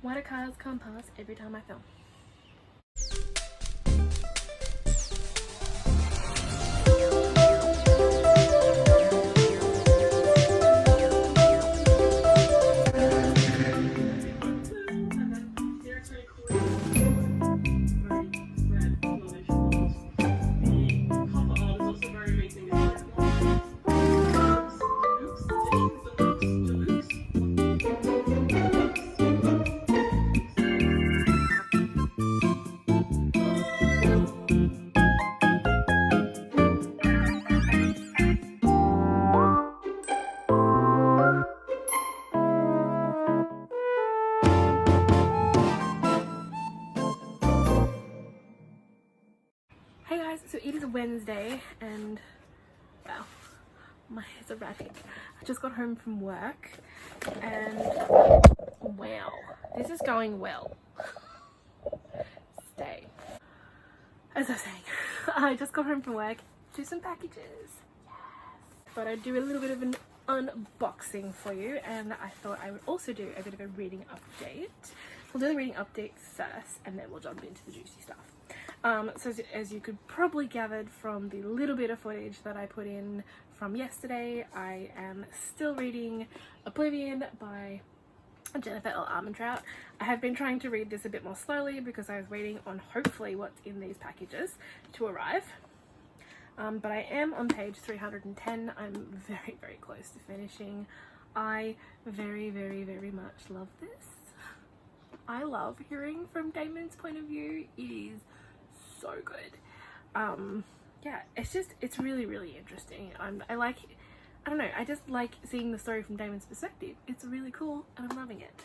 Why do cars come past every time I film? Hey guys, so it is Wednesday and wow, my hair's erratic. I just got home from work and wow, this is going well. Stay. As I was saying, I just got home from work to some packages. Yes. But I'd do a little bit of an unboxing for you, and I thought I would also do a bit of a reading update. We'll do the reading update first and then we'll jump into the juicy stuff. So as you could probably gathered from the little bit of footage that I put in from yesterday, I am still reading Oblivion by Jennifer L. Armentrout. I have been trying to read this a bit more slowly because I was waiting on hopefully what's in these packages to arrive. But I am on page 310. I'm very, very close to finishing. I very, very, very much love this. I love hearing from Damon's point of view. It is so good. Yeah, it's really, really interesting. I don't know, I just like seeing the story from Damon's perspective. It's really cool and I'm loving it.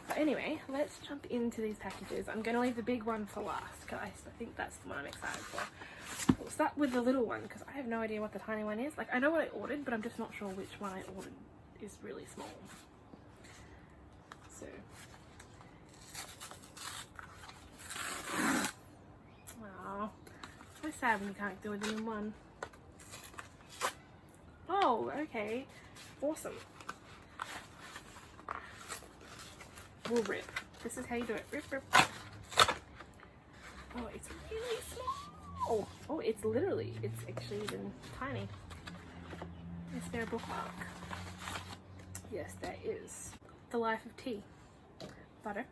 But anyway, let's jump into these packages. I'm going to leave the big one for last, guys. I think that's the one I'm excited for. We'll start with the little one because I have no idea what the tiny one is. Like, I know what I ordered, but I'm just not sure which one I ordered is really small. So wow, so sad when you can't do it in one. Oh, okay, awesome. We'll rip. This is how you do it. Rip, rip. Oh, it's really small. Oh, it's actually even tiny. Is there a bookmark? Yes, there is. The Life of Tea. Butter.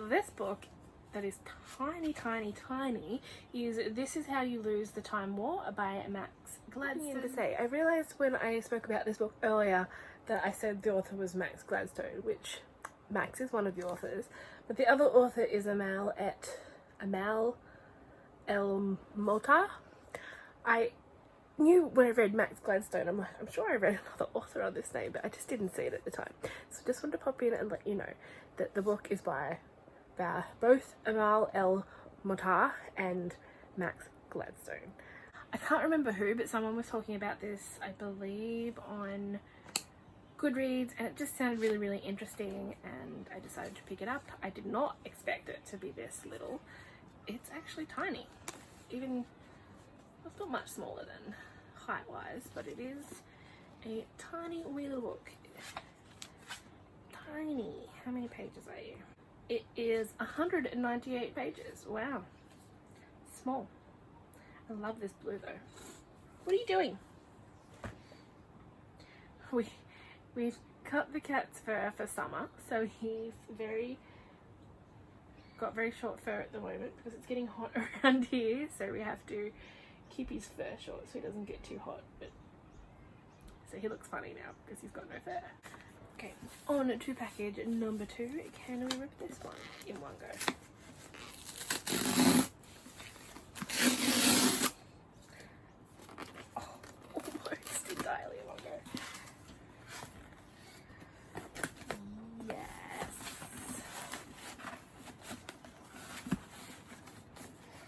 This book that is tiny, tiny, tiny is This Is How You Lose the Time War by Max Gladstone. To say, I realised when I spoke about this book earlier that I said the author was Max Gladstone, which Max is one of the authors, but the other author is Amal El Motar. I knew when I read Max Gladstone, I'm sure I read another author on this name, but I just didn't see it at the time. So just wanted to pop in and let you know that the book is by both Amal El Motar and Max Gladstone. I can't remember who, but someone was talking about this, I believe, on Goodreads, and it just sounded really, really interesting, and I decided to pick it up. I did not expect it to be this little. It's actually tiny. Even, it's not much smaller than height-wise, but it is a tiny wee little book. Tiny. How many pages are you? It is 198 pages. Wow. Small. I love this blue though. What are you doing? We've cut the cat's fur for summer, so he's got very short fur at the moment because it's getting hot around here, so we have to keep his fur short so he doesn't get too hot. But so he looks funny now because he's got no fur. Okay, on to package number 2. Can we rip this one in one go? Oh, almost entirely in one go. Yes.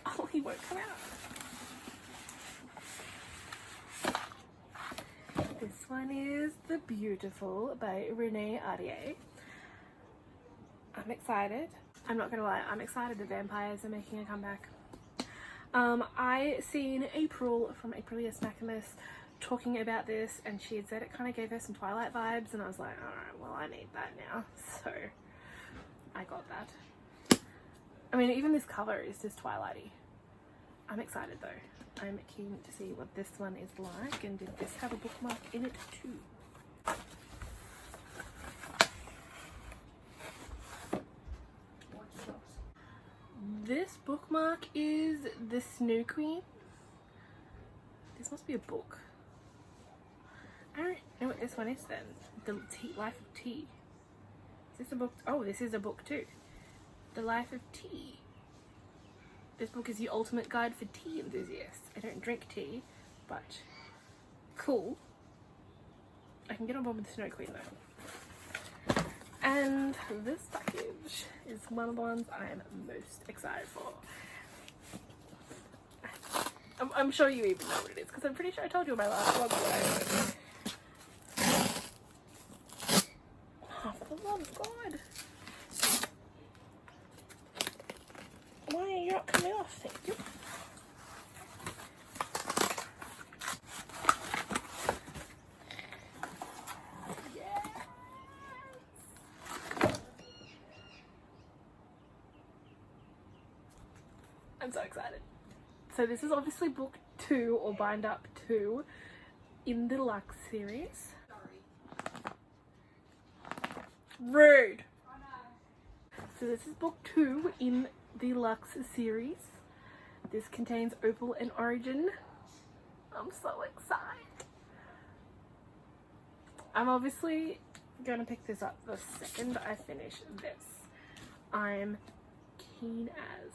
Oh, he won't come out. This one is The Beautiful by Renee Ahdieh. I'm excited. I'm not gonna lie, I'm excited that vampires are making a comeback. I seen April from Aprilius Maximus talking about this, and she had said it kind of gave her some Twilight vibes, and I was like, alright, well, I need that now. So I got that. I mean, even this cover is just Twilighty. I'm excited though. I'm keen to see what this one is like, and did this have a bookmark in it too? This bookmark is The Snow Queen. This must be a book. I don't know what this one is then. The Life of Tea. Is this a book? Oh, this is a book too. The Life of Tea. This book is the ultimate guide for tea enthusiasts. I don't drink tea, but cool. I can get on board with the Snow Queen though. And this package is one of the ones I'm most excited for. I'm sure you even know what it is, because I'm pretty sure I told you in my last vlog what I know. Oh, for the love of God. Why are you not coming off? Thank you. I'm so excited. So this is obviously book 2, or bind up 2, in the Lux series. Rude! So this is book 2 in the Lux series. This contains Opal and Origin. I'm so excited. I'm obviously gonna pick this up the second I finish this. I'm keen as.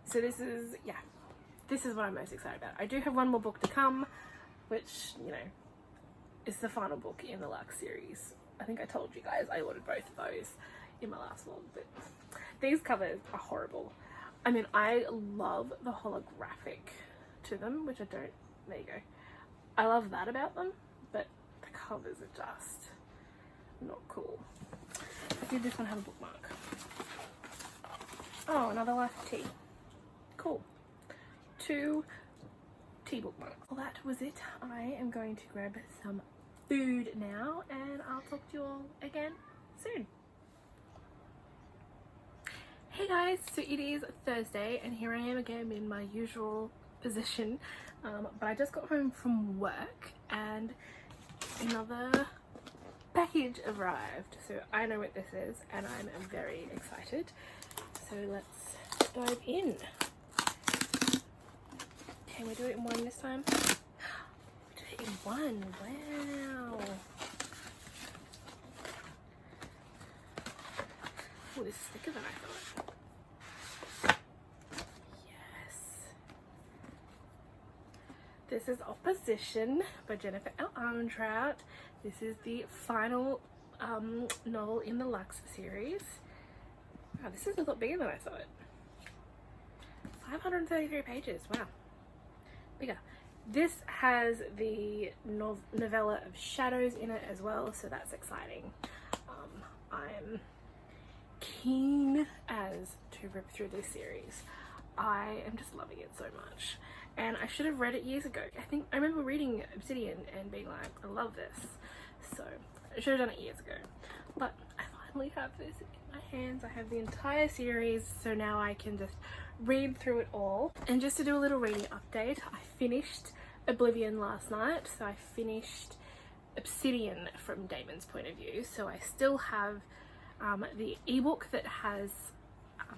So this is, yeah, this is what I'm most excited about. I do have one more book to come, which, you know, is the final book in the Lux series. I think I told you guys I ordered both of those in my last vlog, but these covers are horrible. I mean, I love the holographic to them, which I don't, there you go. I love that about them, but the covers are just not cool. Did this one have a bookmark? Oh, another Life of Tea. Cool. 2 tea bookmarks. Well, that was it. I am going to grab some food now, and I'll talk to you all again soon. Hey guys, so it is Thursday, and here I am again in my usual position, but I just got home from work and another package arrived. So I know what this is, and I'm very excited. So let's dive in. Can we do it in one this time? We did it in one. Wow. Oh, this is thicker than I thought. Yes. This is Opposition by Jennifer L. Armentrout. This is the final novel in the Lux series. Wow, this is a lot bigger than I thought. 533 pages. Wow. Bigger. This has the novella of Shadows in it as well, so that's exciting. I'm keen as to rip through this series. I am just loving it so much, and I should have read it years ago. I think I remember reading Obsidian and being like, I love this, so I should have done it years ago, but I finally have this in my hands. I have the entire series, so now I can just read through it all. And just to do a little reading update, I finished Oblivion last night, so I finished Obsidian from Damon's point of view. So I still have the ebook that has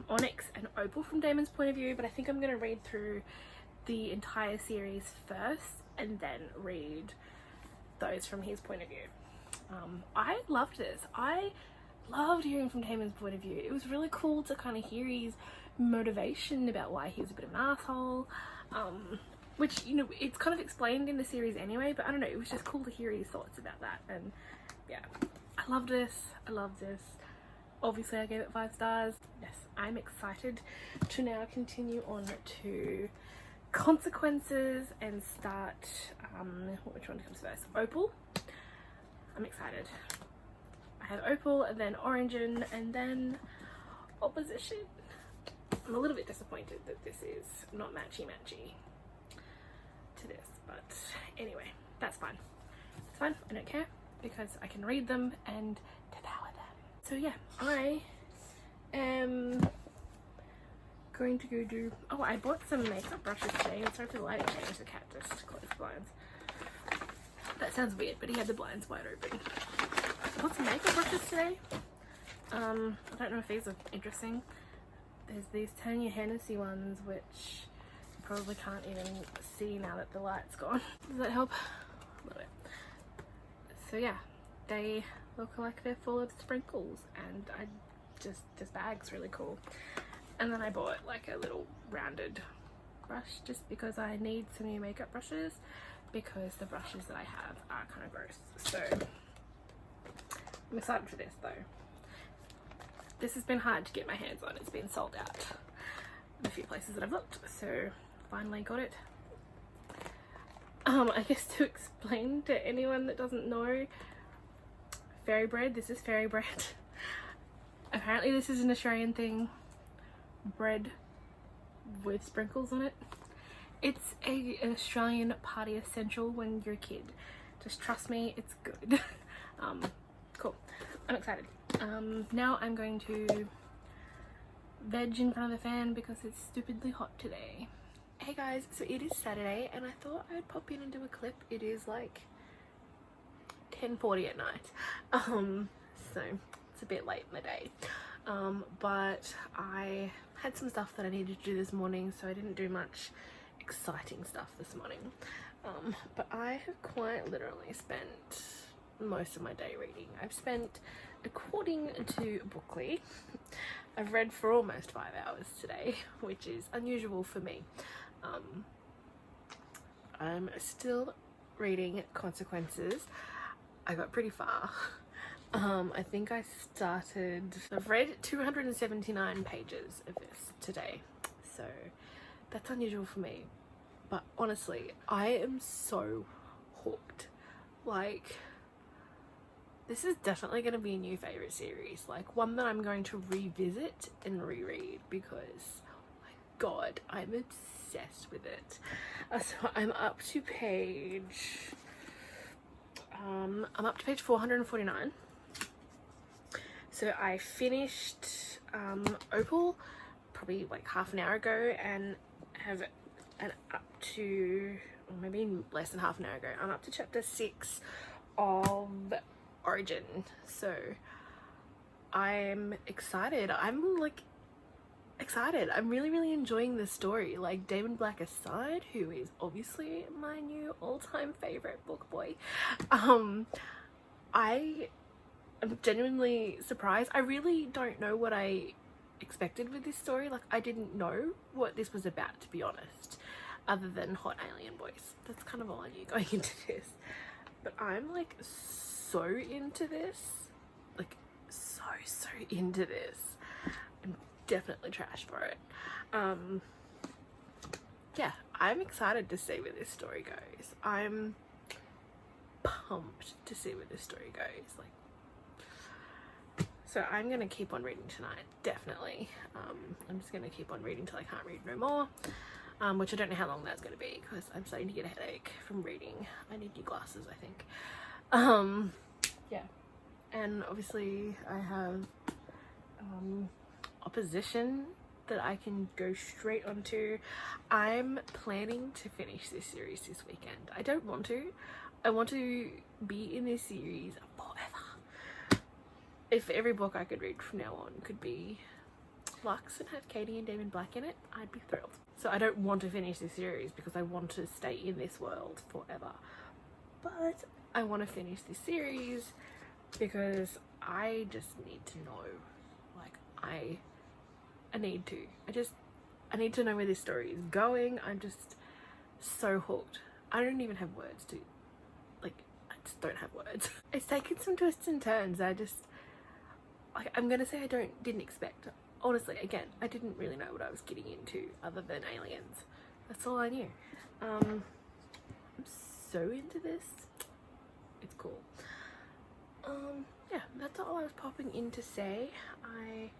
Onyx and Opal from Damon's point of view, but I think I'm going to read through the entire series first and then read those from his point of view. I loved this. I loved hearing from Damon's point of view. It was really cool to kind of hear his motivation about why he was a bit of an asshole, which, you know, it's kind of explained in the series anyway, but I don't know, it was just cool to hear his thoughts about that. And yeah, I love this. I love this. Obviously I gave it 5 stars. Yes, I'm excited to now continue on to Consequences and start which one comes first? Opal. I'm excited. I have Opal and then Origin and then Opposition. I'm a little bit disappointed that this is not matchy-matchy to this, but anyway, that's fine. It's fine, I don't care, because I can read them and devour them. So yeah, I am going to go do, oh, I bought some makeup brushes today. I'm sorry for the lighting change, the cat just closed the blinds. That sounds weird, but he had the blinds wide open. I bought some makeup brushes today. I don't know if these are interesting. There's these Tanya Hennessy ones, which you probably can't even see now that the light's gone. Does that help? A little bit. So yeah, they look like they're full of sprinkles, and this bag's really cool. And then I bought like a little rounded brush just because I need some new makeup brushes, because the brushes that I have are kind of gross. So I'm excited for this though. This has been hard to get my hands on. It's been sold out in a few places that I've looked, so finally got it. I guess to explain to anyone that doesn't know, fairy bread, this is fairy bread. Apparently this is an Australian thing. Bread with sprinkles on it. It's an Australian party essential when you're a kid. Just trust me, it's good. Cool. I'm excited. Now I'm going to veg in front of the fan because it's stupidly hot today. Hey guys, so it is Saturday and I thought I'd pop in and do a clip. It is like 10:40 at night. So it's a bit late in the day. But I had some stuff that I needed to do this morning, so I didn't do much exciting stuff this morning. But I have quite literally spent most of my day reading. I've spent, according to Bookly, I've read for almost 5 hours today, which is unusual for me. I'm still reading Consequences. I got pretty far. I think I've read 279 pages of this today, so that's unusual for me, but honestly I am so hooked. Like, this is definitely going to be a new favorite series, like one that I'm going to revisit and reread because, oh my god, I'm obsessed with it. So I'm up to page 449. So I finished Opal probably like half an hour ago and have an up to, or maybe less than half an hour ago, I'm up to chapter 6 of Origin. So I'm excited. I'm like excited. I'm really enjoying this story. Like, Damon Black aside, who is obviously my new all-time favorite book boy, I'm genuinely surprised. I really don't know what I expected with this story. Like, I didn't know what this was about, to be honest, other than hot alien boys. That's kind of all I knew going into this. But I'm like so into this, like so into this. I'm definitely trash for it. Yeah, I'm excited to see where this story goes. I'm pumped to see where this story goes. Like, so I'm gonna keep on reading tonight, definitely. I'm just gonna keep on reading till I can't read no more, which I don't know how long that's gonna be because I'm starting to get a headache from reading. I need new glasses, I think. Yeah, and obviously I have opposition that I can go straight onto. I'm planning to finish this series this weekend. I don't want to. I want to be in this series forever. If every book I could read from now on could be Lux and have Katie and Damon Black in it, I'd be thrilled. So I don't want to finish this series because I want to stay in this world forever. But I want to finish this series because I just need to know. Like, I need to. I need to know where this story is going. I'm just so hooked. I don't even have words to, like, I just don't have words. It's taken some twists and turns. I'm gonna say I didn't expect. Honestly, again, I didn't really know what I was getting into other than aliens. That's all I knew. I'm so into this. It's cool. Yeah, that's all I was popping in to say. I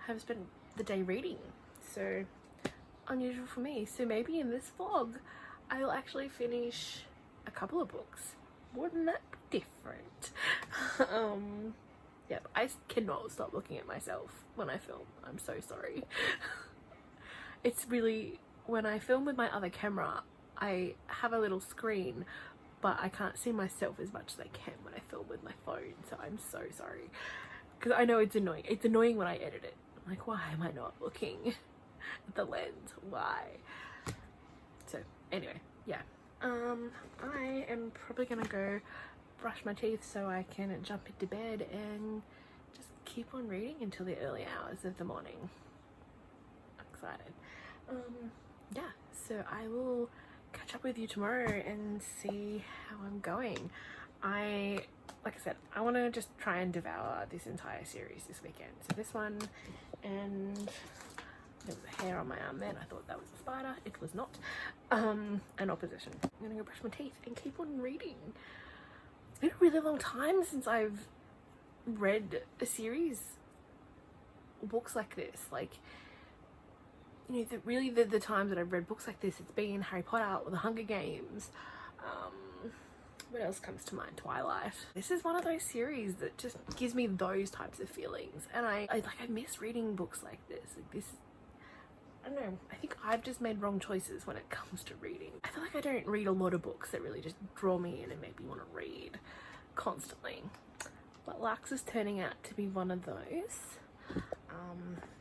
have spent the day reading, so unusual for me. So maybe in this vlog, I will actually finish a couple of books. Wouldn't that be different? Yep, I cannot stop looking at myself when I film. I'm so sorry. It's really, when I film with my other camera, I have a little screen, but I can't see myself as much as I can when I film with my phone, so I'm so sorry. Because I know it's annoying. It's annoying when I edit it. I'm like, why am I not looking at the lens? Why? So, anyway, yeah. I am probably gonna go brush my teeth so I can jump into bed and just keep on reading until the early hours of the morning. I'm excited. Yeah, so I will catch up with you tomorrow and see how I'm going. Like I said, I want to just try and devour this entire series this weekend. So this one, and there was a hair on my arm then. I thought that was a spider. It was not. And Opposition. I'm gonna go brush my teeth and keep on reading. It's been a really long time since I've read a series, books like this. Like, you know, the times that I've read books like this, it's been Harry Potter or The Hunger Games. What else comes to mind? Twilight. This is one of those series that just gives me those types of feelings, and I miss reading books like this. Like this, I don't know, I think I've just made wrong choices when it comes to reading. I feel like I don't read a lot of books that really just draw me in and make me want to read constantly. But Lux is turning out to be one of those.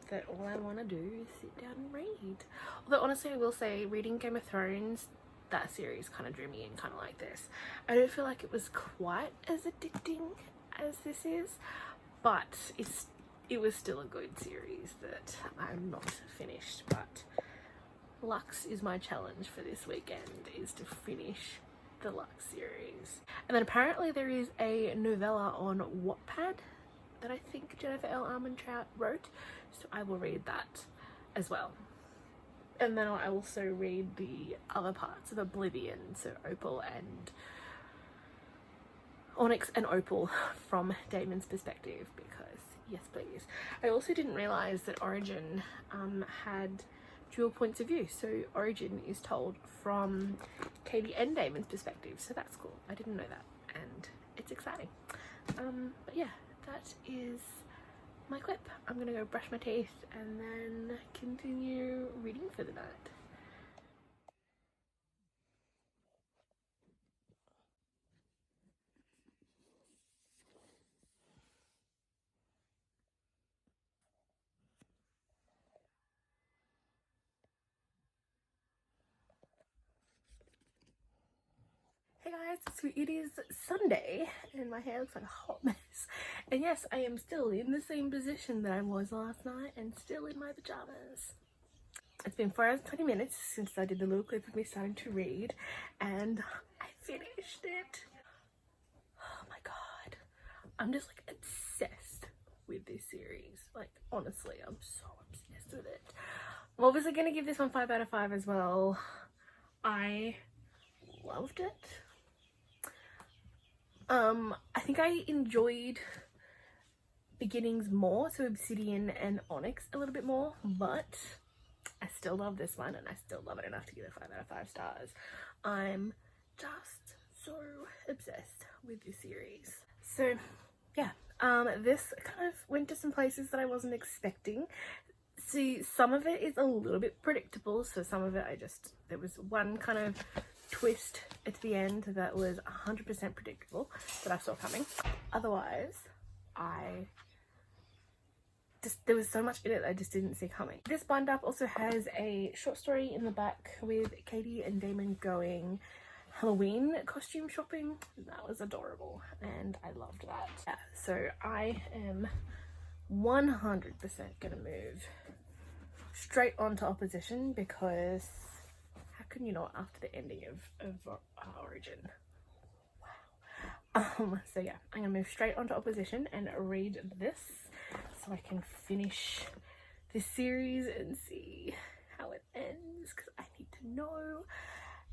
That all I want to do is sit down and read. Although honestly, I will say, reading Game of Thrones, that series kind of drew me in, kind of like this. I don't feel like it was quite as addicting as this is, but it was still a good series that I'm not finished. But Lux is my challenge for this weekend, is to finish the Lux series. And then apparently there is a novella on Wattpad that I think Jennifer L. Armentrout wrote, so I will read that as well. And then I'll also read the other parts of Oblivion, so Opal and Onyx and Opal from Damon's perspective, because yes please. I also didn't realise that Origin had dual points of view, so Origin is told from Katie and Damon's perspective, so that's cool. I didn't know that, and it's exciting. But yeah, that is my clip. I'm gonna go brush my teeth and then continue reading for the night. Hey guys, so it is Sunday and my hair looks like a hot mess. And yes, I am still in the same position that I was last night and still in my pajamas. It's been 4 hours and 20 minutes since I did the little clip of me starting to read, and I finished it. Oh my god. I'm just like obsessed with this series. Like honestly, I'm so obsessed with it. I'm obviously gonna give this one 5 out of 5 as well. I loved it. I think I enjoyed beginnings more, so Obsidian and Onyx a little bit more, but I still love this one and I still love it enough to give it 5 out of 5 stars. I'm just so obsessed with this series. So yeah, this kind of went to some places that I wasn't expecting. See, some of it is a little bit predictable, so some of it there was one kind of twist at the end that was 100% predictable that I saw coming. Otherwise, there was so much in it that I just didn't see coming. This bind up also has a short story in the back with Katie and Damon going Halloween costume shopping. That was adorable and I loved that. Yeah, so I am 100% gonna move straight onto Opposition, because how can you not after the ending of Origin? Wow. So yeah, I'm gonna move straight onto Opposition and read this so I can finish this series and see how it ends, because I need to know.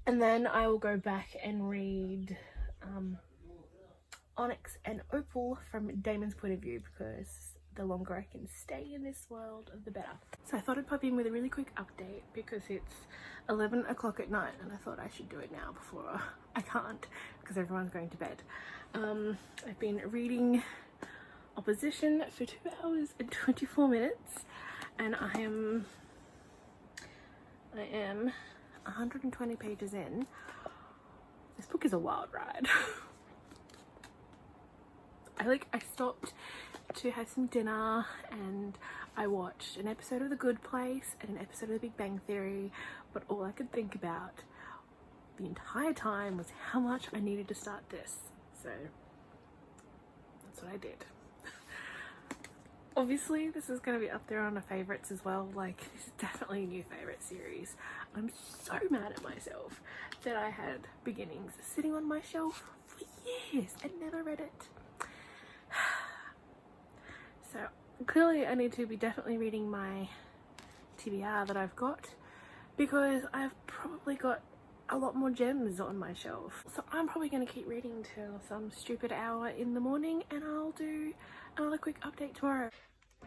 And then I will go back and read Onyx and Opal from Damon's point of view, because the longer I can stay in this world, the better. So I thought I'd pop in with a really quick update because it's 11 o'clock at night and I thought I should do it now before I can't, because everyone's going to bed. I've been reading Opposition for 2 hours and 24 minutes, and I am 120 pages in. This book is a wild ride. I stopped to have some dinner and I watched an episode of The Good Place and an episode of The Big Bang Theory, but all I could think about the entire time was how much I needed to start this. So that's what I did. Obviously this is going to be up there on the favorites as well. Like, this is definitely a new favorite series. I'm so mad at myself that I had Beginnings sitting on my shelf for years and never read it. So clearly I need to be definitely reading my TBR that I've got, because I've probably got a lot more gems on my shelf. So I'm probably going to keep reading till some stupid hour in the morning, and I'll do another quick update tomorrow.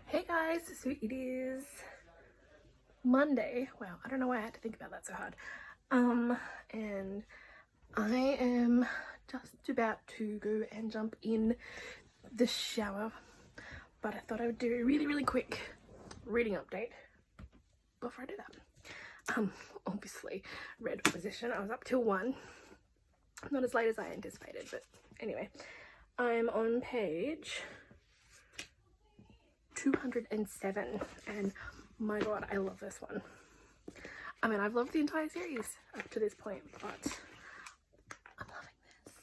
Hey guys, so it is Monday. Wow, I don't know why I had to think about that so hard. And I am just about to go and jump in the shower, but I thought I would do a really quick reading update before I do that. Obviously read Opposition. I was up till 1, not as late as I anticipated, but anyway, I'm on page 207, and my god, I love this one. I mean, I've loved the entire series up to this point, but I'm loving this.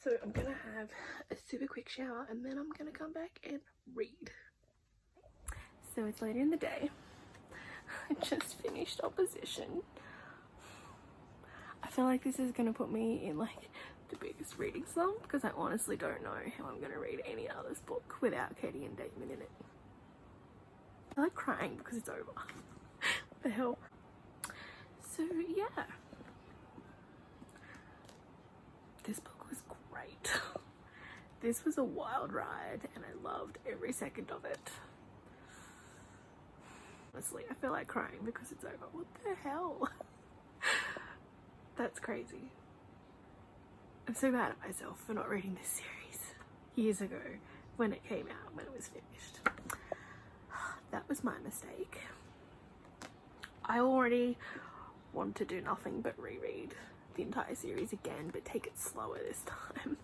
So I'm gonna have a super quick shower and then I'm gonna come back and read. So it's later in the day. I just finished Opposition. I feel like this is gonna put me in like the biggest reading slump, because I honestly don't know how I'm gonna read any other book without Katie and Damon in it. I like crying because it's over. What the hell? So yeah, this book was great. This was a wild ride and I loved every second of it. Honestly, I feel like crying because it's over. What the hell? That's crazy. I'm so mad at myself for not reading this series years ago when it came out, when it was finished. That was my mistake. I already want to do nothing but reread the entire series again, but take it slower this time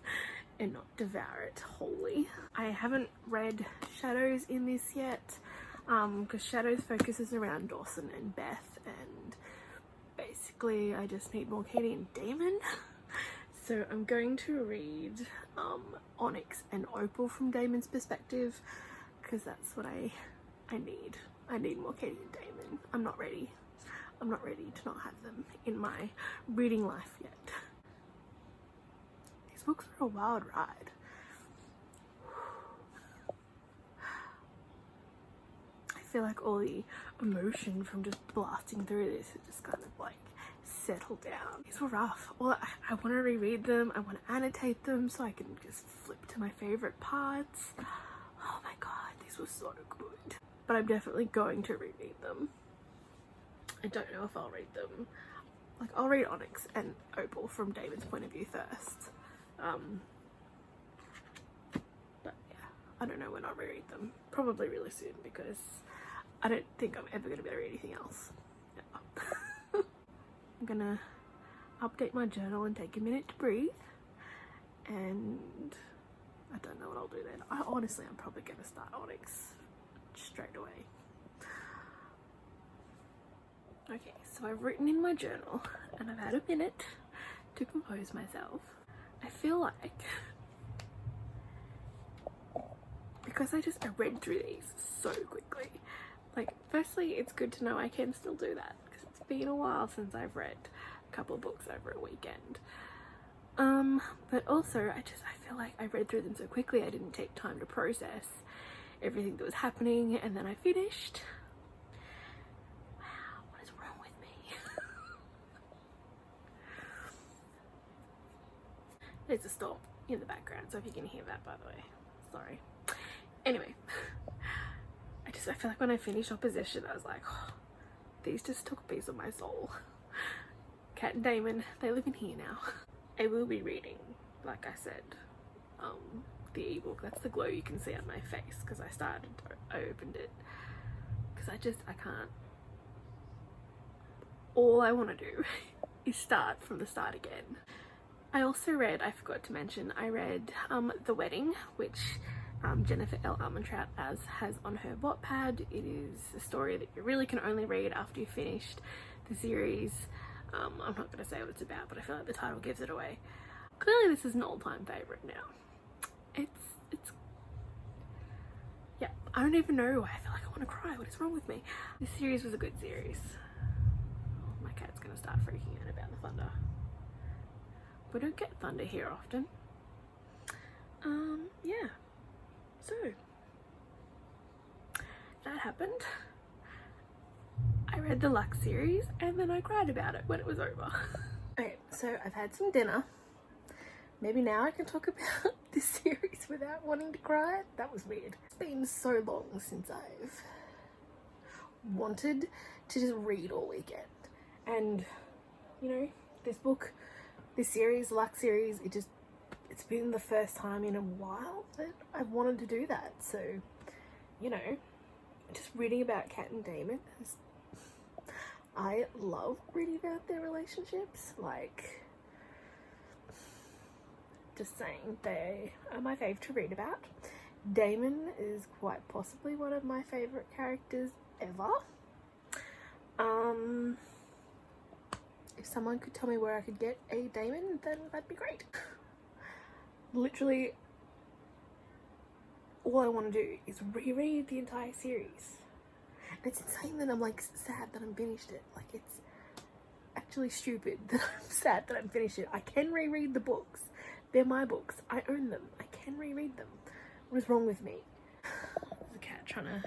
and not devour it wholly. I haven't read Shadows in this yet, because Shadows focuses around Dawson and Beth, and basically I just need more Katie and Damon. So I'm going to read Onyx and Opal from Damon's perspective, because that's what I need. I need more Katie and Damon. I'm not ready to not have them in my reading life yet. These books are a wild ride. I feel like all the emotion from just blasting through this is just kind of like settled down. These were rough. Well, I want to reread them. I want to annotate them so I can just flip to my favorite parts. Oh my god, these were so good. But I'm definitely going to reread them. I don't know if I'll read them. Like, I'll read Onyx and Opal from Damon's point of view first. But yeah, I don't know when I'll reread them. Probably really soon, because I don't think I'm ever going to be able to read anything else. No. I'm gonna update my journal and take a minute to breathe. And I don't know what I'll do then. Honestly, I'm probably going to start Onyx straight away. Okay, so I've written in my journal and I've had a minute to compose myself. I feel like, because I read through these so quickly, like, firstly, it's good to know I can still do that, because it's been a while since I've read a couple of books over a weekend. But also I feel like I read through them so quickly I didn't take time to process everything that was happening, and then I finished. Wow, what is wrong with me? There's a storm in the background, so if you can hear that, by the way, sorry. Anyway, I feel like when I finished Opposition, I was like, oh, these just took a piece of my soul. Kat and Damon, they live in here now. I will be reading, like I said, the ebook. That's the glow you can see on my face because I opened it because I can't. All I want to do is start from the start again. I also read, I forgot to mention, I read The Wedding, which Jennifer L. Armentrout has on her Wattpad. It is a story that you really can only read after you've finished the series. I'm not going to say what it's about, but I feel like the title gives it away. Clearly this is an all-time favourite now. It's yeah, I don't even know why I feel like I want to cry. What is wrong with me? This series was a good series. Oh, my cat's going to start freaking out about the thunder. We don't get thunder here often. Yeah. So, that happened. I read the Lux series and then I cried about it when it was over. Okay, so I've had some dinner. Maybe now I can talk about this series without wanting to cry. That was weird. It's been so long since I've wanted to just read all weekend. And, you know, this series, Lux series, it's been the first time in a while that I've wanted to do that. So, you know, just reading about Kat and Damon, I love reading about their relationships. Like, just saying, they are my fave to read about. Damon is quite possibly one of my favourite characters ever. If someone could tell me where I could get a Damon, then that'd be great. Literally, all I want to do is reread the entire series. And it's insane that I'm like sad that I'm finished it. Like, it's actually stupid that I'm sad that I'm finished it. I can reread the books. They're my books. I own them. I can reread them. What is wrong with me? There's a cat trying to...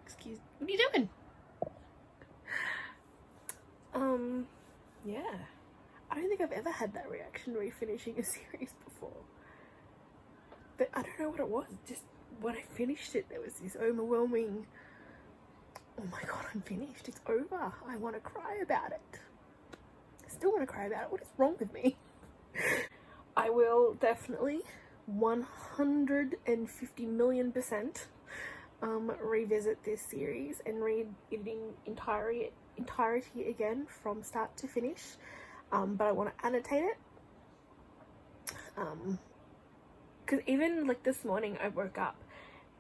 Excuse... What are you doing? Yeah. I don't think I've ever had that reaction refinishing a series before. But I don't know what it was. Just when I finished it, there was this overwhelming, oh my god, I'm finished. It's over. I want to cry about it. I still want to cry about it. What is wrong with me? I will definitely 150 million % revisit this series and read it in entirety again from start to finish. But I want to annotate it. Because even like this morning I woke up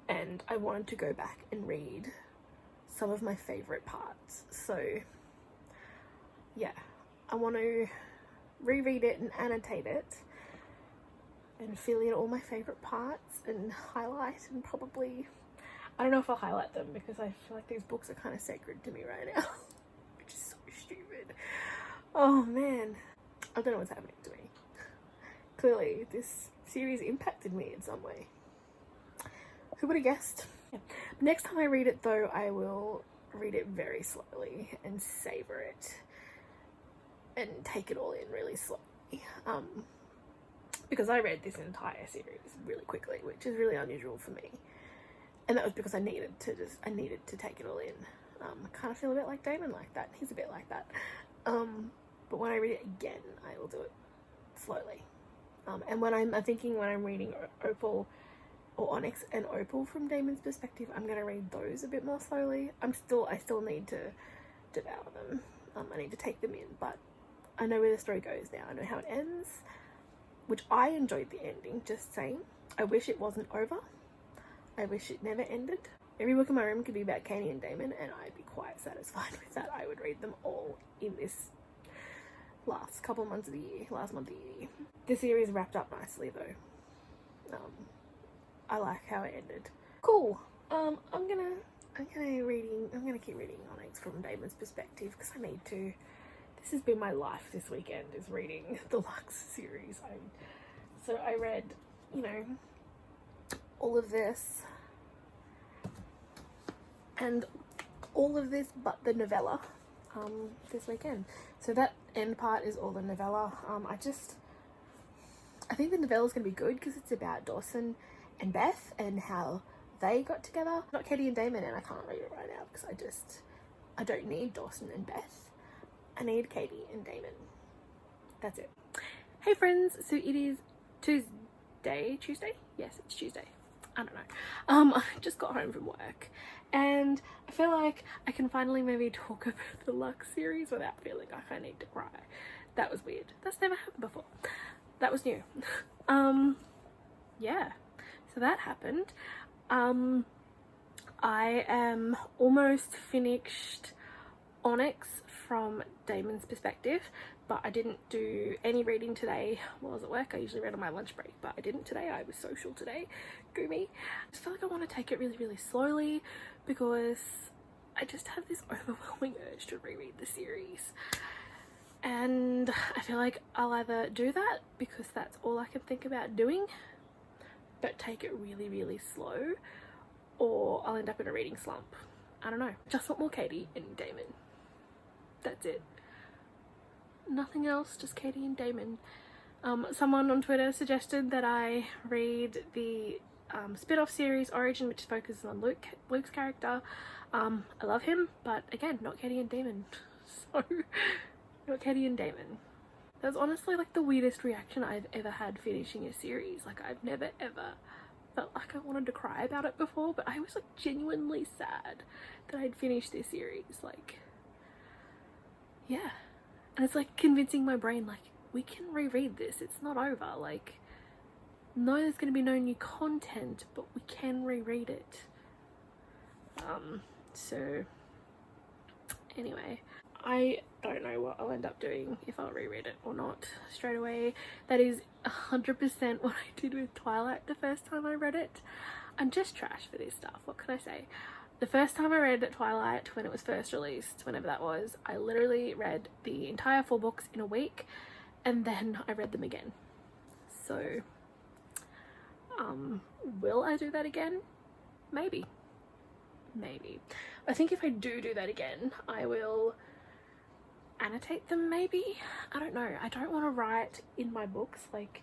and I wanted to go back and read some of my favourite parts. So yeah, I want to reread it and annotate it and fill in all my favourite parts and highlight, and probably, I don't know if I'll highlight them because I feel like these books are kind of sacred to me right now. Which is so stupid. Oh man, I don't know what's happening to me. Clearly this series impacted me in some way. Who would have guessed? Yeah. Next time I read it though, I will read it very slowly and savour it and take it all in really slowly. Because I read this entire series really quickly, which is really unusual for me. And that was because I needed to take it all in. I kind of feel a bit like Damon like that. He's a bit like that. But when I read it again, I will do it slowly. And when I'm reading Opal or Onyx and Opal from Damon's perspective, I'm going to read those a bit more slowly. I still need to devour them. I need to take them in, but I know where the story goes now. I know how it ends, which I enjoyed the ending, just saying. I wish it wasn't over. I wish it never ended. Every book in my room could be about Katie and Damon, and I'd be quite satisfied with that. I would read them all in this last month of the year. The series wrapped up nicely though. I like how it ended. Cool. I'm gonna keep reading Onyx from Damon's perspective because I need to. This has been my life this weekend, is reading the Lux series. So I read, you know, all of this and all of this but the novella this weekend. So that end part is all the novella. I think the novella is going to be good because it's about Dawson and Beth and how they got together. Not Katie and Damon, and I can't read it right now because I don't need Dawson and Beth. I need Katie and Damon. That's it. Hey friends, so it is day? Tuesday? Yes, it's Tuesday. I don't know. I just got home from work and I feel like I can finally maybe talk about the Lux series without feeling like I need to cry. That was weird. That's never happened before. That was new. Yeah, so that happened. I am almost finished Onyx from Damon's perspective, but I didn't do any reading today while I was at work. I usually read on my lunch break, but I didn't today. I was social today. Go me. I just feel like I want to take it really slowly because I just have this overwhelming urge to reread the series. And I feel like I'll either do that because that's all I can think about doing, but take it really slow, or I'll end up in a reading slump. I don't know. Just want more Katie and Damon. That's it. Nothing else, just Katie and Damon. Someone on Twitter suggested that I read the spin-off series Origin, which focuses on Luke's character. I love him, but again, not Katie and Damon. So, not Katie and Damon. That was honestly like the weirdest reaction I've ever had finishing a series. Like, I've never ever felt like I wanted to cry about it before, but I was like genuinely sad that I'd finished this series. Like, yeah. And it's like convincing my brain, like, we can reread this, it's not over. Like, no, there's going to be no new content, but we can reread it. So anyway, I don't know what I'll end up doing, if I'll reread it or not straight away. That is 100% what I did with Twilight the first time I read it. I'm just trash for this stuff, what can I say? The first time I read Twilight, when it was first released, whenever that was, I literally read the entire 4 books in a week, and then I read them again. So, will I do that again? Maybe. Maybe. I think if I do that again, I will annotate them maybe? I don't know. I don't want to write in my books, like,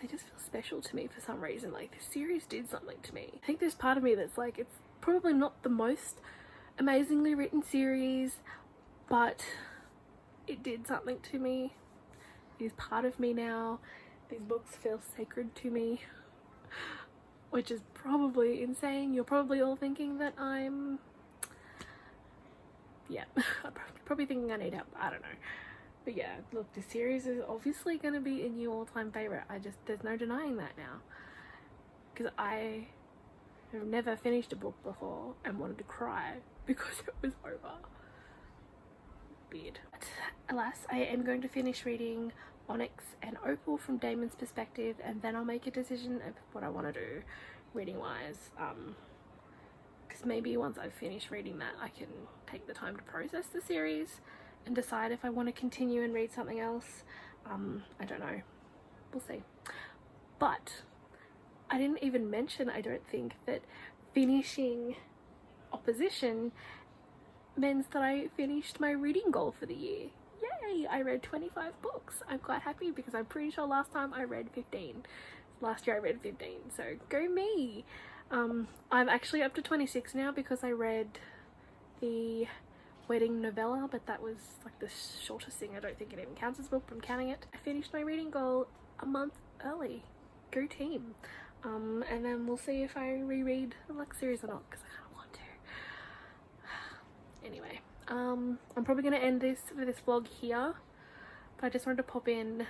they just feel special to me for some reason. Like, this series did something to me. I think there's part of me that's like, it's probably not the most amazingly written series, but it did something to me. It is part of me now. These books feel sacred to me, which is probably insane. You're probably all thinking that I'm, yeah, I'm probably thinking I need help. I don't know. But yeah, look, this series is obviously going to be a new all-time favourite. There's no denying that now. Because I have never finished a book before and wanted to cry because it was over. Weird. But alas, I am going to finish reading Onyx and Opal from Damon's perspective, and then I'll make a decision of what I want to do reading-wise. Because maybe once I've finished reading that, I can take the time to process the series and decide if I want to continue and read something else. I don't know. We'll see. But I didn't even mention, I don't think, that finishing Opposition means that I finished my reading goal for the year. Yay! I read 25 books. I'm quite happy because I'm pretty sure last time I read 15. Last year I read 15, so go me! I'm actually up to 26 now because I read the wedding novella, but that was like the shortest thing. I don't think it even counts as a book, but I'm counting it. I finished my reading goal a month early. Go team. And then we'll see if I reread the Lux series or not, because I kind of want to. Anyway, I'm probably going to end this vlog here, but I just wanted to pop in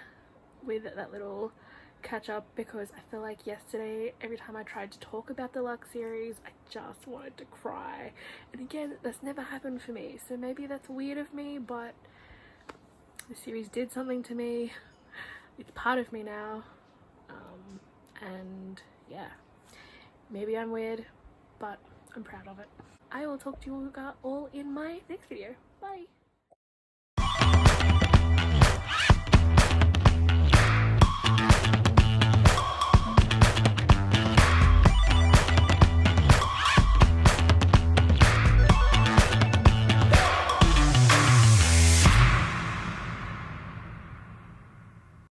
with that little catch up because I feel like yesterday, every time I tried to talk about the Lux series, I just wanted to cry. And again, that's never happened for me, so maybe that's weird of me, but the series did something to me. It's part of me now. And yeah, maybe I'm weird, but I'm proud of it. I will talk to you all in my next video. Bye!